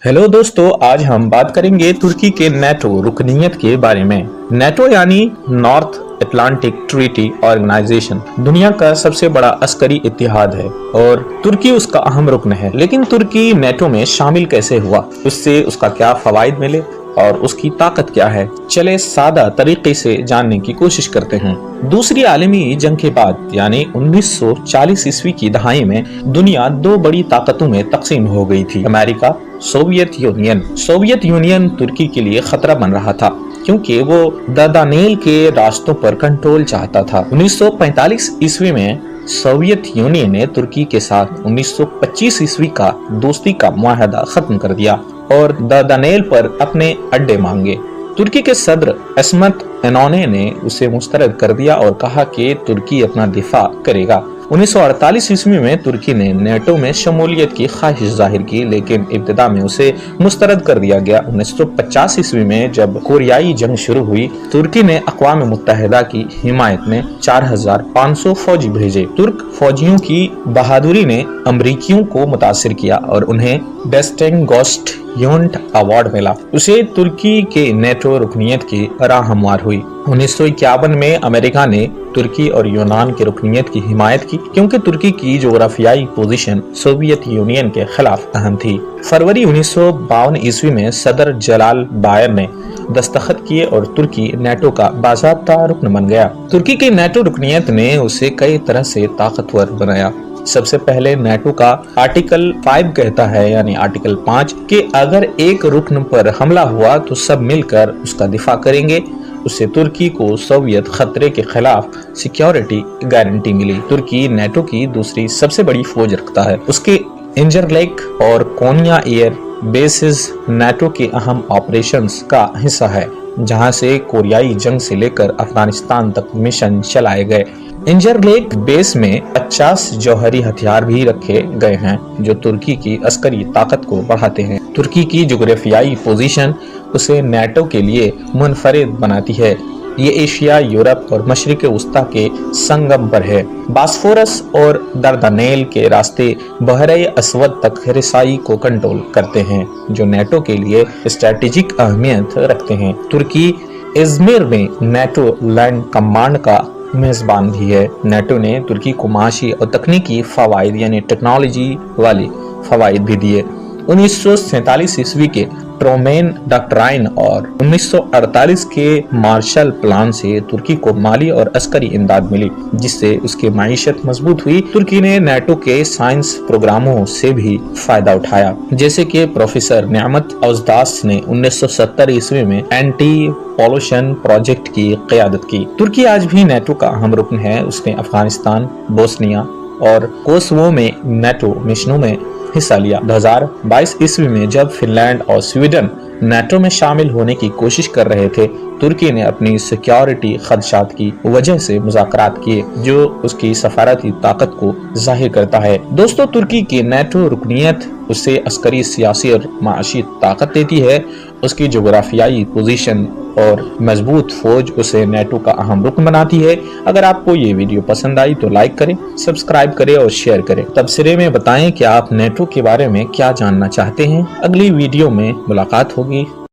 Hello दोस्तों, आज हम बात करेंगे तुर्की के नेटो रुकनीयत के बारे में। नेटो यानी नॉर्थ अटलांटिक ट्रीटी ऑर्गेनाइजेशन दुनिया का सबसे बड़ा अस्करी इत्तेहाद है और तुर्की उसका अहम रुकन है। लेकिन तुर्की नेटो में शामिल कैसे हुआ, उससे उसका क्या फवाइद मिले और उसकी ताकत क्या है, चले सादा तरीके से जानने की कोशिश करते हैं। दूसरी आलमी जंग के बाद यानी 1940 ईस्वी की दहाई में दुनिया दो बड़ी ताकतों में तकसीम हो गई थी, अमेरिका, सोवियत यूनियन तुर्की के लिए खतरा बन रहा था क्योंकि वो दार्दानेल के रास्तों पर कंट्रोल चाहता था। 1945 ईस्वी में सोवियत यूनियन ने तुर्की के साथ 1925 ईस्वी का दोस्ती का मुआहदा खत्म कर दिया और दार्दानेल पर अपने अड्डे मांगे। तुर्की के सदर अस्मत इनोने ने उसे मुस्तरद कर दिया और कहा कि तुर्की अपना दिफा करेगा। 1948 ईस्वी में तुर्की ने नेटो में शमूलियत की ख्वाहिश जाहिर की, लेकिन इब्तिदा में उसे मुस्तरद कर दिया गया। 1950 ईस्वी में जब कोरियाई जंग शुरू हुई, तुर्की ने अक़वाम मुत्तहिदा की हिमायत में 4500 फौजी भेजे। तुर्क फौजियों की बहादुरी ने अमरीकियों को मुतासिर किया और उन्हें बेस्टेंग गोस्ट यूंट अवार्ड मिला। उसे तुर्की के नेटो रुकनीयत की राह हमवार हुई। 1951 में अमेरिका ने तुर्की और यूनान की रुकनीयत की हिमायत की क्योंकि तुर्की की जोग्राफियाई पोजीशन सोवियत यूनियन के खिलाफ अहम थी। फरवरी 1952 ईस्वी में सदर जलाल बायर ने दस्तखत किए और तुर्की नेटो का बाज़ाब्ता रुकन बन गया। तुर्की की नेटो रुकनीयत ने उसे कई तरह से ताकतवर बनाया। सबसे पहले नेटो का आर्टिकल 5 कहता है, यानी आर्टिकल 5 कि अगर एक रुकन पर हमला हुआ तो सब मिलकर उसका दिफा करेंगे। उससे तुर्की को सोवियत खतरे के खिलाफ सिक्योरिटी गारंटी मिली। तुर्की नेटो की दूसरी सबसे बड़ी फौज रखता है। उसके इंजरलेक और कोनिया एयर बेसिस नेटो के अहम ऑपरेशंस का हिस्सा है, जहां से कोरियाई जंग से लेकर अफगानिस्तान तक मिशन चलाए गए। इंजरलेक बेस में 50 जौहरी हथियार भी रखे गए हैं जो तुर्की की अस्करी ताकत को बढ़ाते हैं। तुर्की की जोग्राफियाई पोजीशन उसे नेटो के लिए मुनफरिद बनाती है। ये एशिया, यूरोप और मशरिक वस्ता के संगम पर है। बास्फोरस और दार्दानेल के रास्ते बहरे अस्वद तक रिसाई को कंट्रोल करते हैं, जो नेटो के लिए स्ट्रेटेजिक अहमियत रखते हैं। तुर्की इज़मिर में नेटो लैंड कमांड का मेजबान भी है। नेटो ने तुर्की को माशी और तकनीकी फवाइद यानी टेक्नोलॉजी वाले फवाइद भी दिए। 1947 ईस्वी के ट्रोमेन डॉक्ट्राइन और 1948 के मार्शल प्लान से तुर्की को माली और अस्करी इमदाद मिली, जिससे उसकी माईशत मजबूत हुई। तुर्की ने नेटो के साइंस प्रोग्रामों से भी फायदा उठाया, जैसे कि प्रोफेसर नियामत औजदास ने 1970 ईस्वी में एंटी पॉल्यूशन प्रोजेक्ट की क़यादत की। तुर्की आज भी नेटो का अहम रुकन है। उसने अफगानिस्तान, बोस्निया और कोसोवो में नेटो मिशनों में हिस्सा लिया। 2022 ईस्वी में जब फिनलैंड और स्वीडन नेटो में शामिल होने की कोशिश कर रहे थे, तुर्की ने अपनी सिक्योरिटी खदशात की वजह से मुज़ाकरात किए, जो उसकी सफारती ताकत को जाहिर करता है। दोस्तों, तुर्की की नेटो रुकनीयत उसे अस्करी, सियासी और माशी ताकत देती है। उसकी जोग्राफियाई पोजीशन और मजबूत फौज उसे नेटो का अहम रुकन बनाती है। अगर आपको ये वीडियो पसंद आई तो लाइक करें, सब्सक्राइब करें और शेयर करें। तबसरे में बताएं कि आप नेटो के बारे में क्या जानना चाहते हैं। अगली वीडियो में मुलाकात होगी।